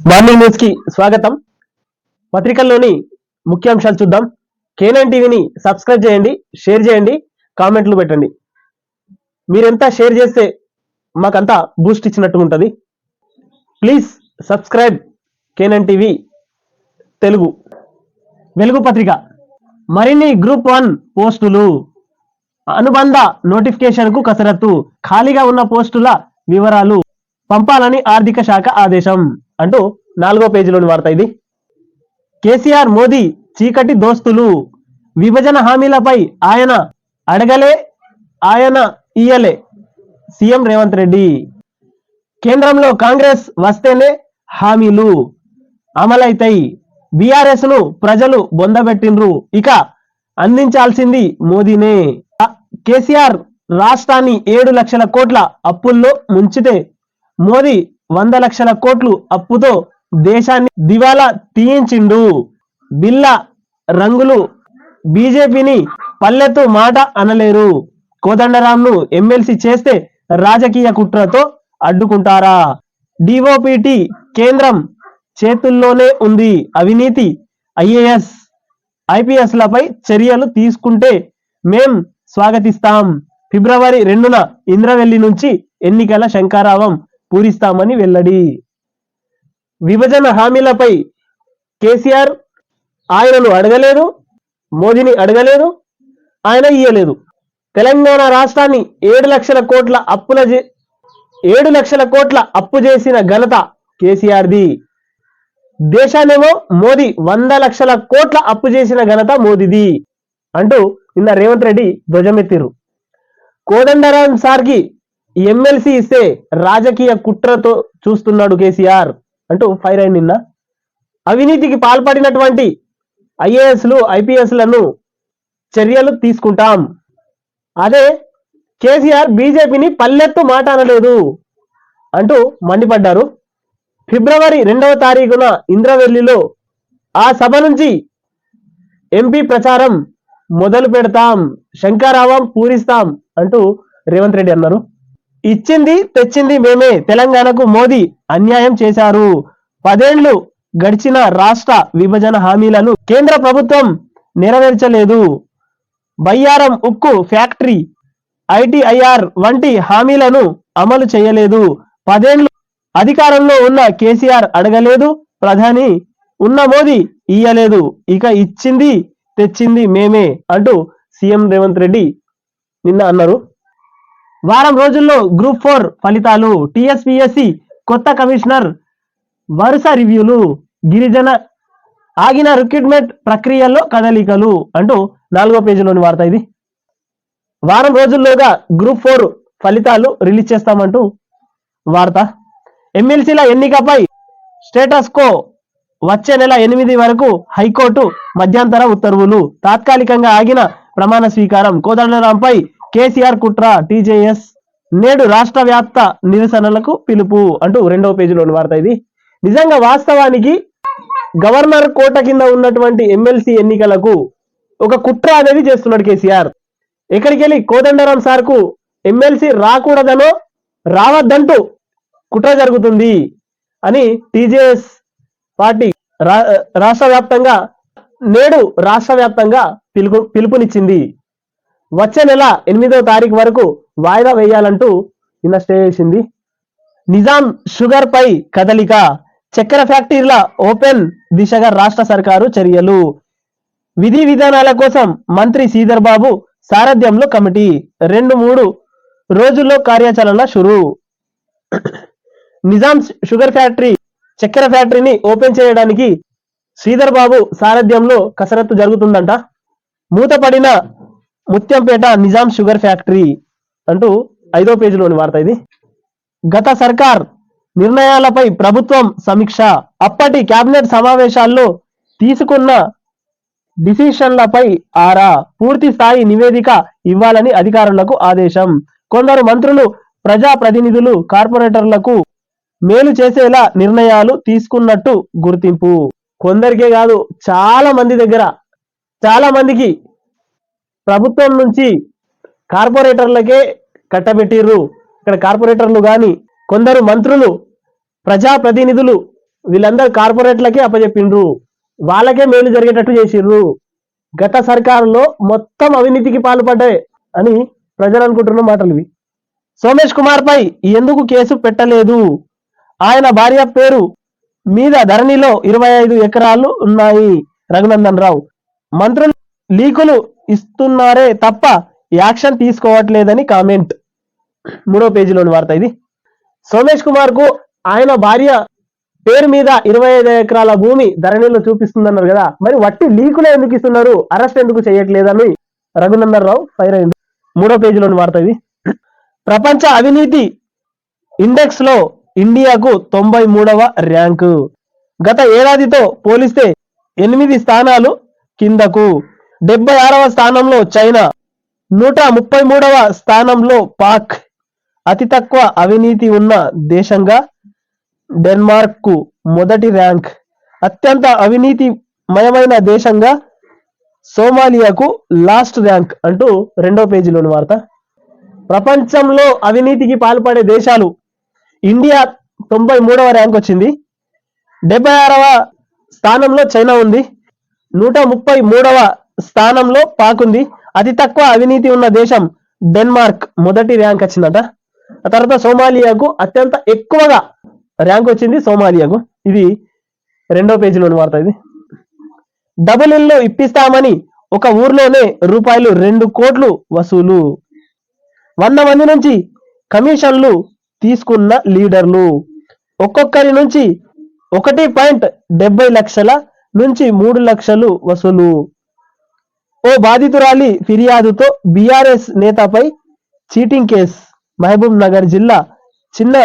Morning news కి స్వాగతం. పత్రికల్లోని ముఖ్యాంశాలు చూద్దాం. K9 టీవీని సబ్స్క్రైబ్ చేయండి, షేర్ చేయండి, కామెంట్లు పెట్టండి. మీరెంత షేర్ చేస్తే మాకంతా బూస్ట్ ఇచ్చినట్టు ఉంటుంది. Please subscribe K9 TV Telugu. వెలుగు పత్రిక మరిన్ని గ్రూప్ 1 పోస్టులు, అనుబంధ నోటిఫికేషన్కు కసరత్తు, ఖాళీగా ఉన్న పోస్టుల వివరాలు పంపాలని ఆర్థిక శాఖ ఆదేశం అంటూ 4వ పేజీలోని వార్త ఇది. కేసీఆర్ మోదీ చీకటి దోస్తులు, విభజన హామీలపై ఆయన అడగలే, ఆయన ఇయ్యలే, సీఎం రేవంత్ రెడ్డి. కేంద్రంలో కాంగ్రెస్ వస్తేనే హామీలు అమలైతాయి, బీఆర్ఎస్ ను ప్రజలు బొందబెట్టిండ్రు, ఇక అందించాల్సింది మోదీనే. కేసీఆర్ రాష్ట్రాన్ని 7 లక్షల కోట్ల అప్పుల్లో ముంచితే మోదీ 100 లక్షల కోట్లు అప్పుతో దేశాన్ని దివాలా తీయించిండు. బిల్ల రంగులు బీజేపీని పల్లెత్తు మాట అనలేరు. కోదండరాంను ఎమ్మెల్సీ చేస్తే రాజకీయ కుట్రతో అడ్డుకుంటారా? డిఓపిటి కేంద్రం చేతుల్లోనే ఉంది. అవినీతి ఐఏఎస్ ఐపీఎస్ లపై చర్యలు తీసుకుంటే మేం స్వాగతిస్తాం. ఫిబ్రవరి 2న ఇంద్రవెల్లి నుంచి ఎన్నికల శంఖారావం పూరిస్తామని వెల్లడి. విభజన హామీలపై కేసీఆర్ ఆయనను అడగలేదు, మోదీని అడగలేదు, ఆయన ఇయ్యలేదు. తెలంగాణ రాష్ట్రాన్ని 7 లక్షల కోట్ల అప్పు చేసిన ఘనత కేసీఆర్ది. దేశాన్నేమో మోదీ 100 లక్షల కోట్ల అప్పు చేసిన ఘనత మోదీది అంటూ నిన్న రేవంత్ రెడ్డి ధ్వజమెత్తిరు. కోదండరాం సార్కి ఎమ్మెల్సీ ఇస్తే రాజకీయ కుట్రతో చూస్తున్నాడు కేసీఆర్ అంటూ ఫైర్ అయింది నిన్న. అవినీతికి పాల్పడినటువంటి ఐఏఎస్లు ఐపీఎస్లను చర్యలు తీసుకుంటాం. అదే కేసీఆర్ బీజేపీని పల్లెత్తు మాట అనలేదు అంటూ మండిపడ్డారు. ఫిబ్రవరి 2వ తారీఖున ఇంద్రవెల్లిలో ఆ సభ నుంచి ఎంపీ ప్రచారం మొదలు పెడతాం, శంఖారావం పూరిస్తాం అంటూ రేవంత్ రెడ్డి అన్నారు. ఇచ్చింది తెచ్చింది మేమే, తెలంగాణకు మోదీ అన్యాయం చేశారు. 10 ఏళ్లు గడిచిన రాష్ట్ర విభజన హామీలను కేంద్ర ప్రభుత్వం నెరవేర్చలేదు. బయ్యారం ఉక్కు ఫ్యాక్టరీ, ఐటీఐఆర్ వంటి హామీలను అమలు చేయలేదు. 10 ఏళ్లు అధికారంలో ఉన్న కేసీఆర్ అడగలేదు, ప్రధాని ఉన్న మోదీ ఇయ్యలేదు, ఇక ఇచ్చింది తెచ్చింది మేమే అంటూ సీఎం రేవంత్ రెడ్డి నిన్న అన్నారు. వారం రోజుల్లో గ్రూప్ 4 ఫలితాలు, టీఎస్పీఎస్సీ కొత్త కమిషనర్ వరుస రివ్యూలు, గిరిజన ఆగిన రిక్రూట్మెంట్ ప్రక్రియల్లో కదలికలు అంటూ 4వ పేజీలోని వార్త ఇది. వారం రోజుల్లోగా గ్రూప్ 4 ఫలితాలు రిలీజ్ చేస్తామంటూ వార్త. ఎమ్మెల్సీల ఎన్నికపై స్టేటస్ కో, వచ్చే నెల 8 వరకు హైకోర్టు మధ్యంతర ఉత్తర్వులు, తాత్కాలికంగా ఆగిన ప్రమాణ స్వీకారం, కోదండరాంపై కేసీఆర్ కుట్ర, టీజేఎస్ నేడు రాష్ట్ర వ్యాప్త నిరసనలకు పిలుపు అంటూ 2వ పేజీలోని వార్త ఇది. నిజంగా వాస్తవానికి గవర్నర్ కోట కింద ఉన్నటువంటి ఎమ్మెల్సీ ఎన్నికలకు ఒక కుట్ర అనేది చేస్తున్నాడు కేసీఆర్. ఎక్కడికి వెళ్ళి కోదండరాం సార్కు ఎమ్మెల్సీ రాకూడదనో రావద్దంటూ కుట్ర జరుగుతుంది అని టీజేఎస్ పార్టీ నేడు రాష్ట్ర వ్యాప్తంగా పిలుపునిచ్చింది. వచ్చే నెల 8వ తారీఖు వరకు వాయిదా వేయాలంటూ నిన్న స్టే చేసింది. నిజాం షుగర్ పై కదలిక, చక్కెర ఫ్యాక్టరీల ఓపెన్ దిశగా రాష్ట్ర సర్కారు చర్యలు, విధి విధానాల కోసం మంత్రి శ్రీధర్ బాబు సారథ్యంలో కమిటీ, 2-3 రోజుల్లో కార్యాచరణ షురు. నిజాం షుగర్ ఫ్యాక్టరీ, చక్కెర ఫ్యాక్టరీని ఓపెన్ చేయడానికి శ్రీధర్ బాబు సారథ్యంలో కసరత్తు జరుగుతుందంట. మూతపడిన ముత్యంపేట నిజాం షుగర్ ఫ్యాక్టరీ అంటూ 5వ పేజీలోని వార్త ఇది. గత సర్కార్ నిర్ణయాలపై ప్రభుత్వం సమీక్ష, అప్పటి కేబినెట్ సమావేశాల్లో తీసుకున్న డిసిషన్లపై ఆరా, పూర్తి స్థాయి నివేదిక ఇవ్వాలని అధికారులకు ఆదేశం. కొందరు మంత్రులు, ప్రజాప్రతినిధులు కార్పొరేటర్లకు మేలు చేసేలా నిర్ణయాలు తీసుకున్నట్టు గుర్తింపు. కొందరికే కాదు, చాలా మందికి ప్రభుత్వం నుంచి కార్పొరేటర్లకే కట్టబెట్టిర్రు. ఇక్కడ కార్పొరేటర్లు కానీ, కొందరు మంత్రులు, ప్రజాప్రతినిధులు వీళ్ళందరూ కార్పొరేట్లకే అప్పచెప్పిండ్రు, వాళ్ళకే మేలు జరిగేటట్టు చేసిండ్రు. గత సర్కారులో మొత్తం అవినీతికి పాల్పడ్డాయి అని ప్రజలు అనుకుంటున్న మాటలు ఇవి. సోమేష్ కుమార్ పై ఎందుకు కేసు పెట్టలేదు? ఆయన భార్య పేరు మీద ధరణిలో 25 ఎకరాలు ఉన్నాయి. రఘునందన్ రావు. మంత్రులు లీకులు ఇస్తున్నారే తప్ప యాక్షన్ తీసుకోవట్లేదని కామెంట్. 3వ పేజీలోని వార్త ఇది. సోమేష్ కుమార్ కు ఆయన భార్య పేరు మీద 25 ఎకరాల భూమి ధరణిలో చూపిస్తుందన్నారు కదా, మరి వట్టి లీకులే ఎందుకు ఇస్తున్నారు, అరెస్ట్ ఎందుకు చేయట్లేదని రఘునందన్ రావు ఫైర్ అయింది. 3వ పేజీలోని వార్త ఇది. ప్రపంచ అవినీతి ఇండెక్స్ లో ఇండియాకు 93వ ర్యాంకు. గత ఏడాదితో పోలిస్తే 8 స్థానాలు కిందకు. 76వ స్థానంలో చైనా, 133వ స్థానంలో పాక్. అతి తక్కువ అవినీతి ఉన్న దేశంగా డెన్మార్క్ కు మొదటి ర్యాంక్. అత్యంత అవినీతి మయమైన దేశంగా సోమాలియాకు లాస్ట్ ర్యాంక్ అంటూ 2వ పేజీలోని వార్త. ప్రపంచంలో అవినీతికి పాల్పడే దేశాలు ఇండియా 93వ ర్యాంక్ వచ్చింది. 76వ స్థానంలో చైనా ఉంది. 133వ స్థానంలో పాక్ ఉంది. అతి తక్కువ అవినీతి ఉన్న దేశం డెన్మార్క్ మొదటి ర్యాంక్ వచ్చిందట. ఆ తర్వాత సోమాలియాకు అత్యంత ఎక్కువగా ర్యాంక్ వచ్చింది సోమాలియాకు. ఇది 2వ పేజీలోని వార్త ఇది. డబుల్ ఇల్లు ఇప్పిస్తామని ఒక ఊర్లోనే రూపాయలు 2 కోట్లు వసూలు. 100 మంది నుంచి కమిషన్లు తీసుకున్న లీడర్లు. ఒక్కొక్కరి నుంచి 1.70 లక్షల నుంచి 3 లక్షలు వసూలు. ఓ బాధితురాలి ఫిర్యాదుతో బీఆర్ఎస్ నేతపై చీటింగ్ కేసు. మహబూబ్ నగర్ జిల్లా చిన్న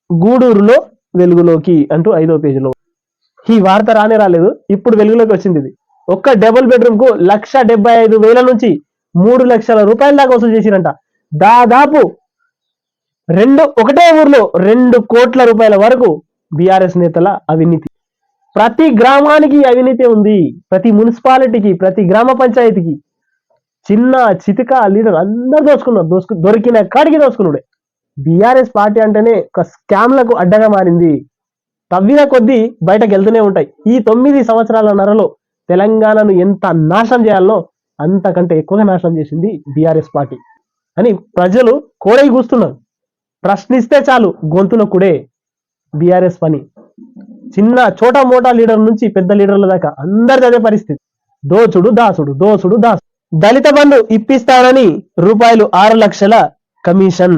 గూడూరులో వెలుగులోకి అంటూ 5వ పేజీలో. ఈ వార్త రాలేదు, ఇప్పుడు వెలుగులోకి వచ్చింది. ఇది ఒక్క డబుల్ బెడ్రూమ్ కు 1,75,000 నుంచి 3 లక్షల రూపాయల దాకా వసూలు చేసిరంట. దాదాపు ఒకటే ఊర్లో 2 కోట్ల రూపాయల వరకు బీఆర్ఎస్ నేతల అవినీతి. ప్రతి గ్రామానికి అవినీతి ఉంది, ప్రతి మున్సిపాలిటీకి, ప్రతి గ్రామ పంచాయతీకి. చిన్న చితిక లీడర్ అందరు దోసుకున్నారు, దొరికిన కాడికి దోసుకున్నాడే. బీఆర్ఎస్ పార్టీ అంటేనే ఒక స్కామ్లకు అడ్డగా మారింది. తవ్విన కొద్దీ బయటకు వెళ్తూనే ఉంటాయి. ఈ 9 సంవత్సరాల నరలో తెలంగాణను ఎంత నాశనం చేయాలనో అంతకంటే ఎక్కువగా నాశనం చేసింది బీఆర్ఎస్ పార్టీ అని ప్రజలు కోడై కూస్తున్నారు. ప్రశ్నిస్తే చాలు గొంతులో కూడే బీఆర్ఎస్ పని. చిన్న చోటా మోటా లీడర్ నుంచి పెద్ద లీడర్ల దాకా అందరిది అదే పరిస్థితి. దోచుడు దాసుడు, దోచుడు దాసుడు. దళిత బంధు ఇప్పిస్తానని రూపాయలు 6 లక్షల కమిషన్.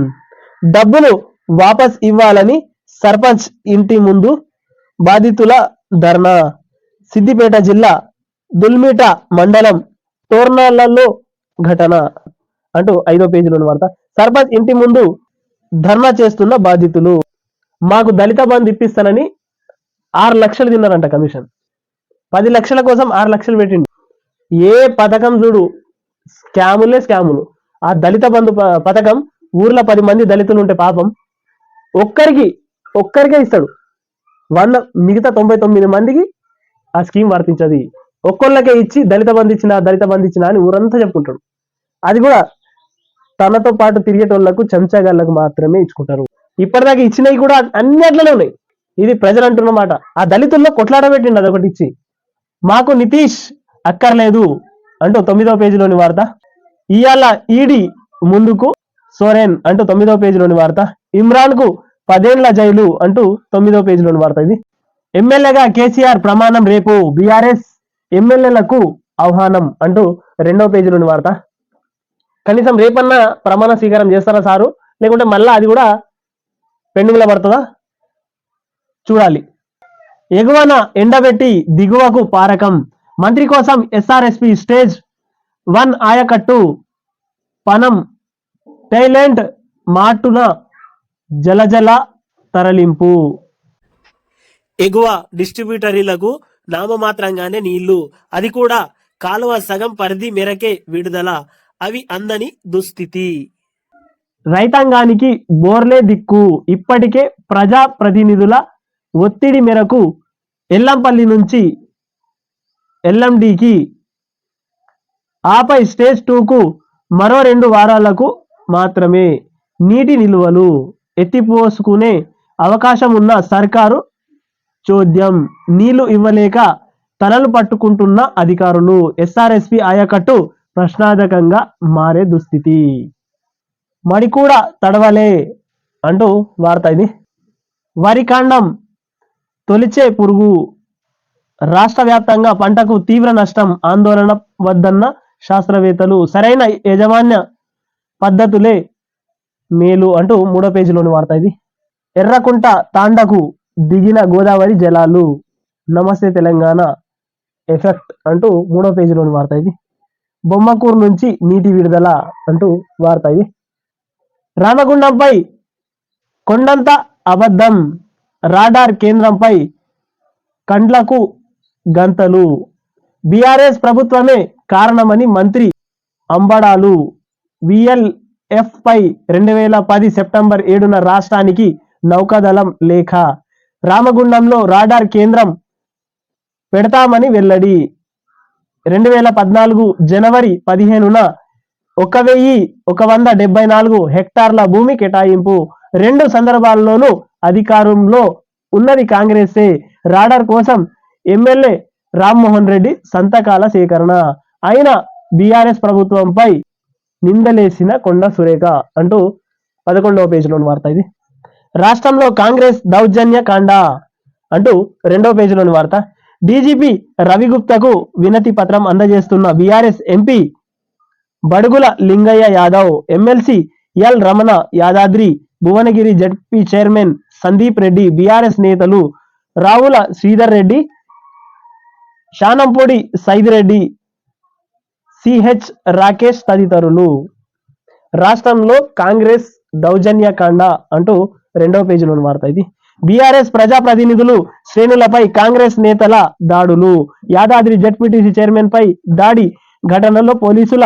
డబ్బులు వాపస్ ఇవ్వాలని సర్పంచ్ ఇంటి ముందు బాధితుల ధర్నా. సిద్దిపేట జిల్లా దుల్మిట మండలం తోర్నాలలో ఘటన అంటూ 5వ పేజీలోని వార్త. సర్పంచ్ ఇంటి ముందు ధర్నా చేస్తున్న బాధితులు. మాకు దళిత బంధు ఇప్పిస్తానని 6 లక్షలు తిన్నారంట కమిషన్. 10 లక్షల కోసం 6 లక్షలు పెట్టిండు. ఏ పథకం చూడు స్కాములు. ఆ దళిత బంధు పథకం ఊర్లో 10 మంది దళితులు ఉంటే పాపం ఒక్కరికే ఇస్తాడు. మిగతా 99 మందికి ఆ స్కీమ్ వర్తించది. ఒక్కళ్ళకే ఇచ్చి దళిత బంధు ఇచ్చిన అని ఊరంతా చెప్పుకుంటాడు. అది కూడా తనతో పాటు తిరిగేటోళ్లకు చెంచాగాళ్లకు మాత్రమే ఇచ్చుకుంటారు. ఇప్పటిదాకా ఇచ్చినవి కూడా అన్ని అట్లనే ఉన్నాయి. ఇది ప్రజలు అంటున్న మాట. ఆ దళితుల్లో కొట్లాడబెట్టిండు అదొకటి ఇచ్చి. మాకు నితీష్ అక్కర్లేదు అంటూ 9వ పేజీలోని వార్త. ఇయాల ఈడీ ముందుకు సోరెన్ అంటూ 9వ పేజీలోని వార్త. ఇమ్రాన్ కు 10 ఏళ్ల జైలు అంటూ 9వ పేజీలోని వార్త ఇది. ఎమ్మెల్యేగా కేసీఆర్ ప్రమాణం రేపు. బీఆర్ఎస్ ఎమ్మెల్యేలకు ఆహ్వానం అంటూ 2వ పేజీలోని వార్త. కనీసం రేపన్నా ప్రమాణ స్వీకారం చేస్తారా సారు, లేకుంటే మళ్ళా అది కూడా పెండింగ్ లో పడుతుందా చూడాలి. ఎగువన ఎండబెట్టి దిగువకు పారకం. మంత్రి కోసం ఎస్ఆర్ఎస్పి స్టేజ్ 1 ఆయకట్టు. పనం టైలెంట్ మాటున జలజల తరలింపు. ఎగువ డిస్ట్రిబ్యూటరీలకు నామమాత్రంగానే నీళ్లు, అది కూడా కాలువ సగం పరిధి మేరకే విడుదల. అవి అందని దుస్థితి. రైతాంగానికి బోర్లే దిక్కు. ఇప్పటికే ప్రజా ప్రతినిధుల ఒత్తిడి మేరకు ఎల్లంపల్లి నుంచి ఎల్ఎండికి, ఆపై స్టేజ్ 2కు మరో 2 వారాలకు మాత్రమే నీటి నిల్వలు ఎత్తిపోసుకునే అవకాశం ఉన్న సర్కారు చోద్యం, నీళ్లు ఇవ్వలేక తలలు పట్టుకుంటున్న అధికారులు, ఎస్ఆర్ఎస్పి ఆయకట్టు ప్రశ్నార్థకంగా మారే దుస్థితి, మడి కూడా తడవలే అంటూ వార్త ఇది. వరికాండం తొలిచే పురుగు, రాష్ట్ర వ్యాప్తంగా పంటకు తీవ్ర నష్టం, ఆందోళన వద్దన్న శాస్త్రవేత్తలు, సరైన యాజమాన్య పద్ధతులే మేలు అంటూ 3వ పేజీలోని వార్త ఇది. ఎర్రకుంట తాండకు దిగిన గోదావరి జలాలు, నమస్తే తెలంగాణ ఎఫెక్ట్ అంటూ 3వ పేజీలోని వార్త ఇది. బొమ్మకూరు నుంచి నీటి విడుదల అంటూ వార్త ఇది. రామగుండంపై కొండంత అబద్ధం, రాడార్ కేంద్రంపై కండ్లకు గంతలు, బీఆర్ఎస్ ప్రభుత్వమే కారణమని మంత్రి అంబడాలు, విఎల్ఎఫ్ పై 2010 సెప్టెంబర్ 7న రాష్ట్రానికి నౌకాదళం లేఖ, రామగుండంలో రాడార్ కేంద్రం పెడతామని వెల్లడి, 2014 జనవరి 15న 1174 హెక్టార్ల భూమి కేటాయింపు, 2 సందర్భాల్లోనూ అధికారంలో ఉన్నది కాంగ్రెసే, రాడార్ కోసం ఎమ్మెల్యే రామ్మోహన్ రెడ్డి సంతకాల సేకరణ, అయినా బీఆర్ఎస్ ప్రభుత్వంపై నిందలేసిన కొండ సురేఖ అంటూ 11వ పేజీలోని వార్త ఇది. రాష్ట్రంలో కాంగ్రెస్ దౌర్జన్య కాండ అంటూ 2వ పేజీలోని వార్త. డీజీపీ రవిగుప్తకు వినతి పత్రం అందజేస్తున్న బీఆర్ఎస్ ఎంపీ బడుగుల Lingaiah Yadav, MLC L Ramana, Yadadri Bhuvanagiri ZP chairman Sandeep Reddy, BRS నేతలు రావుల శ్రీధర్ రెడ్డి, శానంపూడి సైదిరెడ్డి, సిహెచ్ రాకేష్ తదితరులు. రాష్ట్రంలో కాంగ్రెస్ దౌర్జన్యకాండ అంటూ 2వ పేజీలోని వార్త ఇది. బీఆర్ఎస్ ప్రజాప్రతినిధులు శ్రేణులపై కాంగ్రెస్ నేతల దాడులు, యాదాద్రి జడ్పీటీసీ చైర్మన్ పై దాడి ఘటనలో పోలీసుల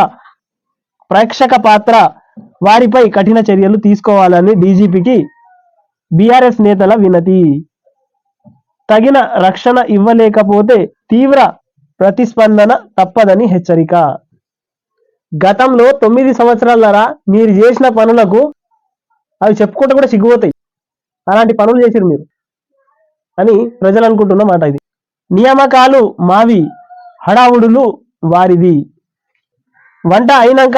ప్రేక్షక పాత్ర, వారిపై కఠిన చర్యలు తీసుకోవాలని డీజీపీకి బీఆర్ఎస్ నేతల వినతి, తగిన రక్షణ ఇవ్వలేకపోతే తీవ్ర ప్రతిస్పందన తప్పదని హెచ్చరిక. గతంలో 9 సంవత్సరాలరా మీరు చేసిన పనులకు అవి చెప్పుకుంటూ కూడా సిగ్గుపోతాయి, అలాంటి పనులు చేసిరు మీరు అని ప్రజలు అనుకుంటున్న మాట ఇది. నియామకాలు మావి, హడావుడులు వారిది, వంట అయినాక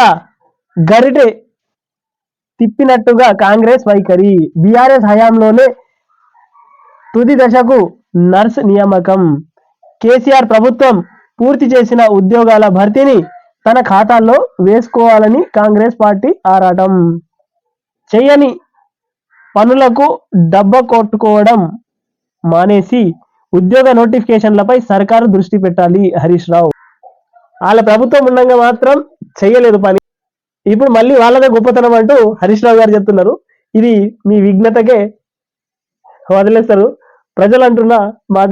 గరిటె తిప్పినట్టుగా కాంగ్రెస్ వైఖరి, బీఆర్ఎస్ హయాంలోనే తుది దశకు నర్స్ నియామకం, కేసీఆర్ ప్రభుత్వం పూర్తి చేసిన ఉద్యోగాల భర్తీని తన ఖాతాల్లో వేసుకోవాలని కాంగ్రెస్ పార్టీ ఆరాటం, చేయని పనులకు డబ్బ కొట్టుకోవడం మానేసి ఉద్యోగ నోటిఫికేషన్లపై సర్కారు దృష్టి పెట్టాలి. హరీష్ రావు, వాళ్ళ ప్రభుత్వం ఉండగా మాత్రం చేయలేదు పని, ఇప్పుడు మళ్ళీ వాళ్ళదే గొప్పతనం అంటూ హరీష్ రావు గారు చెప్తున్నారు. ఇది మీ విఘ్నతకే వదిలేస్తారు ప్రజలు అంటున్న మాట.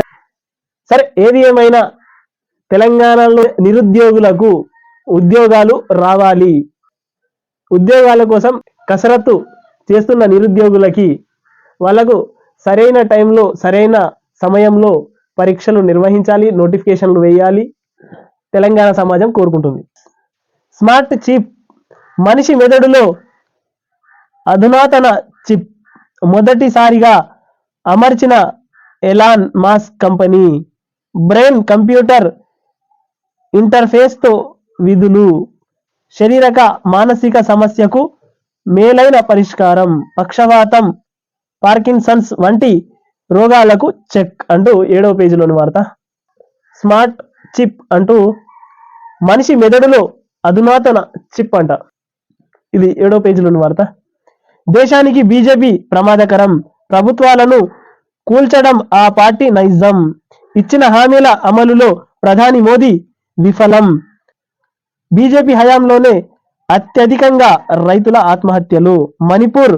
సరే, ఏది ఏమైనా తెలంగాణలో నిరుద్యోగులకు ఉద్యోగాలు రావాలి, ఉద్యోగాల కోసం కసరత్తు చేస్తున్న నిరుద్యోగులకి వాళ్ళకు సరైన టైంలో సరైన సమయంలో పరీక్షలు నిర్వహించాలి, నోటిఫికేషన్లు వేయాలి, తెలంగాణ సమాజం కోరుకుంటుంది. స్మార్ట్ చిప్, మనిషి మెదడులో అధునాతన చిప్ మొదటిసారిగా అమర్చిన Elon Musk company, brain computer ఇంటర్ఫేస్తో విధులు, శారీరక మానసిక సమస్యకు మేలైన పరిష్కారం, పక్షవాతం, పార్కిన్సన్స్ వంటి రోగాలకు చెక్ అంటూ 7వ పేజీలోని వార్త. స్మార్ట్ చిప్ అంటూ మనిషి మెదడులో అధునాతన చిప్ అంట, ఇది 7వ పేజీలోని వార్త. దేశానికి బీజేపీ ప్రమాదకరం, ప్రభుత్వాలను కూల్చడం ఆ పార్టీ నైజం, ఇచ్చిన హామీల అమలులో ప్రధాని మోదీ విఫలం, బీజేపీ హయాంలోనే అత్యధికంగా రైతుల ఆత్మహత్యలు, మణిపూర్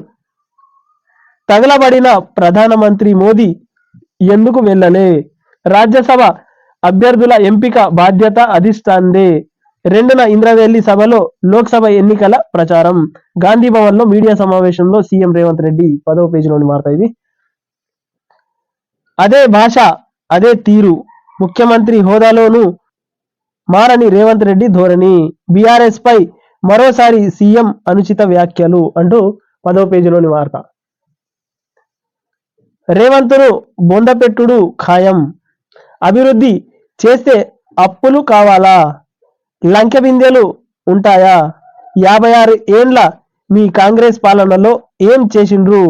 తగలబడిన ప్రధానమంత్రి మోదీ ఎందుకు వెళ్ళలే, రాజ్యసభ అభ్యర్థుల ఎంపిక బాధ్యత అధిష్టాందే, 2న ఇంద్రవెల్లి సభలో లోక్సభ ఎన్నికల ప్రచారం, గాంధీ భవన్లో మీడియా సమావేశంలో సీఎం రేవంత్ రెడ్డి. 10వ పేజీలోని వార్త ఇది. అదే భాష అదే తీరు, ముఖ్యమంత్రి హోదాలోనూ మారని రేవంత్ రెడ్డి ధోరణి, బీఆర్ఎస్ పై మరోసారి సీఎం అనుచిత వ్యాఖ్యలు అంటూ 10వ పేజీలోని వార్త. రేవంత్ను బొందపెట్టుడు ఖాయం. అభివృద్ధి చేస్తే అప్పులు కావాలా? లంకె బిందెలు ఉంటాయా? 56 ఏండ్ల మీ కాంగ్రెస్ పాలనలో ఏం చేసిండ్రు?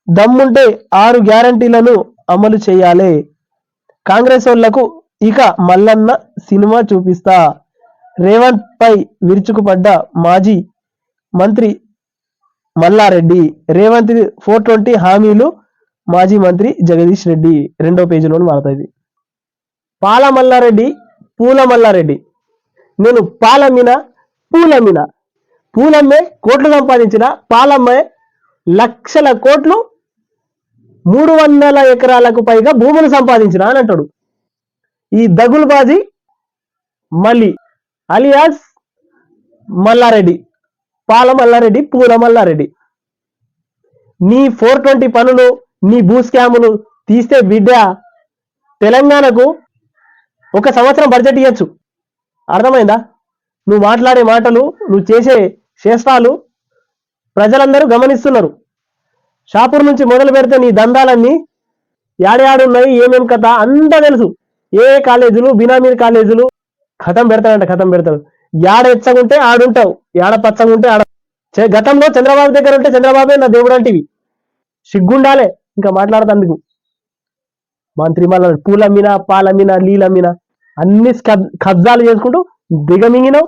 దమ్ముంటే 6 గ్యారంటీలను అమలు చేయాలి. కాంగ్రెస్ వాళ్లకు ఇక మల్లన్న సినిమా చూపిస్తా. రేవంత్ పై విరుచుకుపడ్డ మాజీ మంత్రి మల్లారెడ్డి. రేవంత్ 420 హామీలు మాజీ మంత్రి జగదీష్ రెడ్డి. 2వ పేజీలోని వార్త ఇది. పాల మల్లారెడ్డి, పూల మల్లారెడ్డి. నేను పాలమ్మిన, పూలమ్మిన. పూలమ్మే కోట్లు సంపాదించిన, పాలమ్మే లక్షల కోట్లు, 300 ఎకరాలకు పైగా భూములు సంపాదించిన అని అంటాడు ఈ దగులుబాజీ మళ్ళీ అలియాస్ మల్లారెడ్డి. పాల మల్లారెడ్డి, పూల మల్లారెడ్డి. నీ 420 పనులు, నీ భూ స్కాములు తీస్తే బిడ్డ తెలంగాణకు 1 సంవత్సరం బడ్జెట్ ఇవ్వచ్చు. అర్థమైందా? నువ్వు మాట్లాడే మాటలు, నువ్వు చేసే చేష్టాలు ప్రజలందరూ గమనిస్తున్నారు. షాపూర్ నుంచి మొదలు పెడితే నీ దందాలన్నీ యాడాడున్నాయి, ఏమేం కథ అంతా తెలుసు. ఏ కాలేజీలు, బినామీ కాలేజీలు ఖతం పెడతాడు. యాడ ఎచ్చగుంటే ఆడుంటావు, యాడ పచ్చగుంటే ఆడ. గతంలో చంద్రబాబు దగ్గర ఉంటే చంద్రబాబే నా దేవుడు అంటివి. సిగ్గుండాలే ఇంకా మాట్లాడతందుకు. మంత్రి మళ్ళా పూలమ్మినా, పాలమ్మినా, నీలమ్మినా అన్ని కబ్జాలు చేసుకుంటూ దిగమింగినావు.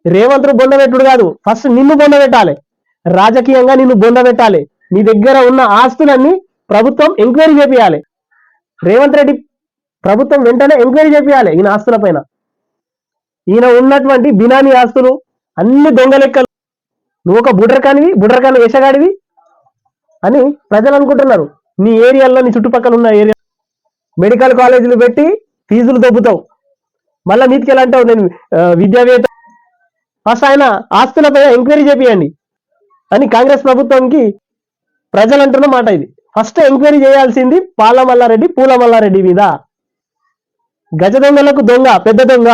రేవంత్ బొందబెట్టుడు కాదు, ఫస్ట్ నిన్ను బొందబెట్టాలి. రాజకీయంగా నిన్ను బొందబెట్టాలి. నీ దగ్గర ఉన్న ఆస్తులన్నీ ప్రభుత్వం ఎంక్వైరీ చేపియాలి. రేవంత్ రెడ్డి ప్రభుత్వం వెంటనే ఎంక్వైరీ చేపియాలి ఈయన ఆస్తుల పైన. ఈయన ఉన్నటువంటి బినామీ ఆస్తులు అన్ని దొంగ లెక్కలు. నువ్వు ఒక బుడ్రకాని వేషగాడివి అని ప్రజలు అనుకుంటున్నారు. నీ ఏరియాలో, నీ చుట్టుపక్కల ఉన్న ఏరియా మెడికల్ కాలేజీలు పెట్టి ఫీజులు దొబ్బుతావు. మళ్ళీ మీదికి అంటావు నేను విద్యావేత్త. ఫస్ట్ ఆయన ఆస్తులపై ఎంక్వైరీ చేపియండి అని కాంగ్రెస్ ప్రభుత్వానికి ప్రజలు అంటున్న మాట ఇది. ఫస్ట్ ఎంక్వైరీ చేయాల్సింది పాల మల్లారెడ్డి, పూల మల్లారెడ్డి మీద. గజ దొంగలకు దొంగ, పెద్ద దొంగ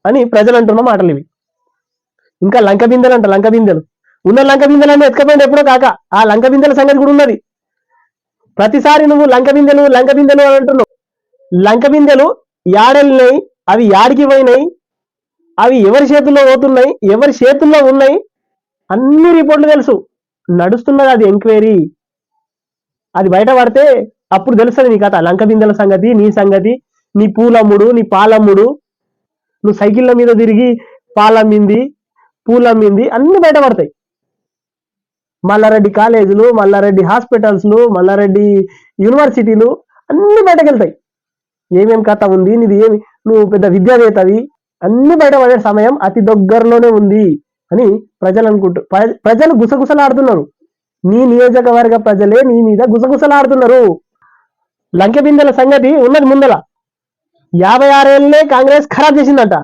అని ప్రజలు అంటున్న మాటలు ఇవి. ఇంకా లంక బిందెలు అంట, లంక బిందెలు. ఉన్న లంక బిందెలన్నీ ఎత్తుకపోయింది ఎప్పుడో కాక. ఆ లంక బిందెల సంగతి కూడా ఉన్నది. ప్రతిసారి నువ్వు లంక బిందెలు అని అంటున్నావు. లంక బిందెలు యాడెళ్ళినాయి, అవి యాడికి పోయినాయి, అవి ఎవరి చేతుల్లో పోతున్నాయి, ఎవరి చేతుల్లో ఉన్నాయి, అన్ని రిపోర్ట్లు తెలుసు. నడుస్తున్నది అది ఎంక్వైరీ. అది బయట పడితే అప్పుడు తెలుస్తుంది నీ కథ. లంక బిందెల సంగతి, నీ సంగతి, నీ పూలమ్ముడు, నీ పాలమ్ముడు, నువ్వు సైకిళ్ళ మీద తిరిగి పాలమ్మింది, పూలమ్మింది అన్ని బయట పడతాయి. మల్లారెడ్డి కాలేజీలు, మల్లారెడ్డి హాస్పిటల్స్లు, మల్లారెడ్డి యూనివర్సిటీలు అన్ని బయటకు వెళ్తాయి. ఏమేం కథ ఉంది నీది, నువ్వు పెద్ద విద్యావేత్తవి, అన్ని బయట పడే సమయం అతి దగ్గరలోనే ఉంది అని ప్రజలు గుసగుసలాడుతున్నారు. నీ నియోజకవర్గ ప్రజలే నీ మీద గుసగుసలాడుతున్నారు. లంకె బిందెల సంగతి ఉన్నది ముందల. 56 ఏళ్ళే కాంగ్రెస్ ఖరాబ్ చేసిందంట.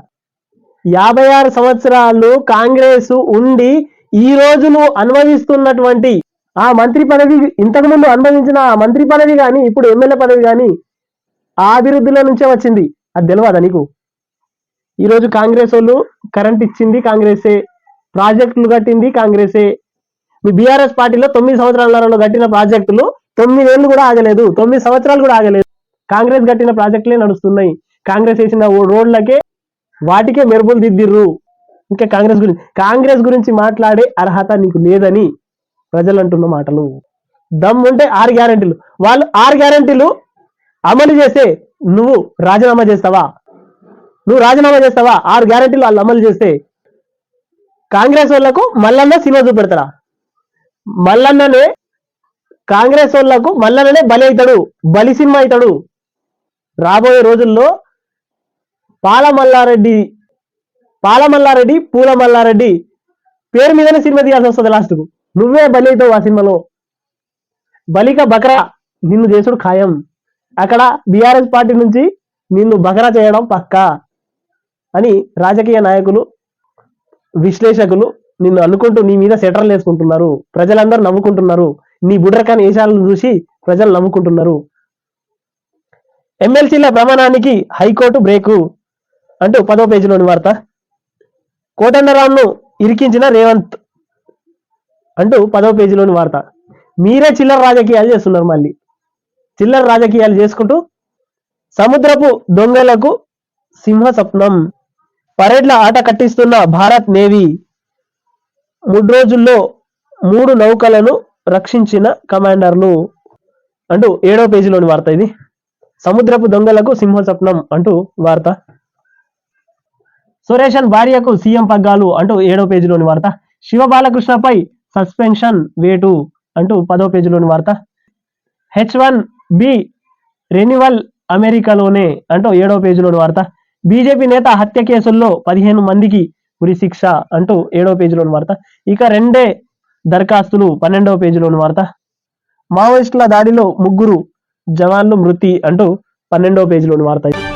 56 సంవత్సరాలు కాంగ్రెస్ ఉండి ఈ రోజు నువ్వు అనుభవిస్తున్నటువంటి ఆ మంత్రి పదవి, ఇంతకు ముందు అనుభవించిన ఆ మంత్రి పదవి కానీ, ఇప్పుడు ఎమ్మెల్యే పదవి కానీ ఆ అభివృద్ధిలో నుంచే వచ్చింది. అది తెలియదా నీకు? ఈరోజు కాంగ్రెస్ వాళ్ళు కరెంట్ ఇచ్చింది కాంగ్రెసే, ప్రాజెక్టులు కట్టింది కాంగ్రెసే. మీ బీఆర్ఎస్ పార్టీలో 9 సంవత్సరాలలో కట్టిన ప్రాజెక్టులు 9 ఏళ్ళు కూడా ఆగలేదు, 9 సంవత్సరాలు కూడా ఆగలేదు. కాంగ్రెస్ కట్టిన ప్రాజెక్టులే నడుస్తున్నాయి. కాంగ్రెస్ వేసిన రోడ్లకే వాటికే మెరుపులు దిద్దిర్రు. ఇంకా కాంగ్రెస్ గురించి మాట్లాడే అర్హత నీకు లేదని ప్రజలు అంటున్న మాటలు. దమ్ముంటే 6 గ్యారెంటీలు, వాళ్ళు 6 గ్యారెంటీలు అమలు చేస్తే నువ్వు రాజీనామా చేస్తావా? 6 గ్యారెంటీలు వాళ్ళు అమలు చేస్తే కాంగ్రెస్ వాళ్లకు మల్లన్న సినిమా చూపెడతారా? కాంగ్రెస్ వాళ్లకు మల్లన్ననే బలి అవుతాడు, బలి సినిమా అవుతాడు. రాబోయే రోజుల్లో పాల మల్లారెడ్డి, పూల మల్లారెడ్డి పేరు మీదనే సినిమా తీయాల్సి వస్తుంది. లాస్ట్కు నువ్వే బలి అవుతావు ఆ సినిమాలో. బలిక బకరా నిన్ను చేసుడు ఖాయం. అక్కడ బీఆర్ఎస్ పార్టీ నుంచి నిన్ను బకరా చేయడం పక్కా అని రాజకీయ నాయకులు, విశ్లేషకులు నిన్ను అనుకుంటూ నీ మీద సెటర్లు వేసుకుంటున్నారు. ప్రజలందరూ నవ్వుకుంటున్నారు. నీ బుడ్రకాని వేషాలను చూసి ప్రజలు నవ్వుకుంటున్నారు. ఎమ్మెల్సీల ప్రమాణానికి హైకోర్టు బ్రేకు అంటూ 10వ పేజీలోని వార్త. కోదండరాంను ఇరికించిన రేవంత్ అంటూ 10వ పేజీలోని వార్త. మీరే చిల్లర రాజకీయాలు చేస్తున్నారు. మళ్ళీ చిల్లర రాజకీయాలు చేసుకుంటూ సముద్రపు దొంగలకు సింహ స్వప్నం. పరేడ్ల ఆట కట్టిస్తున్న భారత్ నేవీ 3 రోజుల్లో 3 నౌకలను రక్షించిన కమాండర్లు అంటూ 7వ పేజీలోని వార్త ఇది. సముద్రపు దొంగలకు సింహ స్వప్నం అంటూ వార్త. సురేషన్ భార్యకు సీఎం పగ్గాలు అంటూ 7వ పేజీలోని వార్త. శివబాలకృష్ణపై సస్పెన్షన్ వేటు అంటూ 10వ పేజీలోని వార్త. H1B రెన్యువల్ అమెరికాలోనే అంటూ 7వ పేజీలోని వార్త. బీజేపీ నేత హత్య కేసుల్లో 15 మందికి ఉరి శిక్ష అంటూ 7వ పేజీలోని వార్త. ఇక 2 దరఖాస్తులు 12వ పేజీలోని వార్త. మావోయిస్టుల దాడిలో 3 జవాన్లు మృతి అంటూ 12వ పేజీలోని వార్త.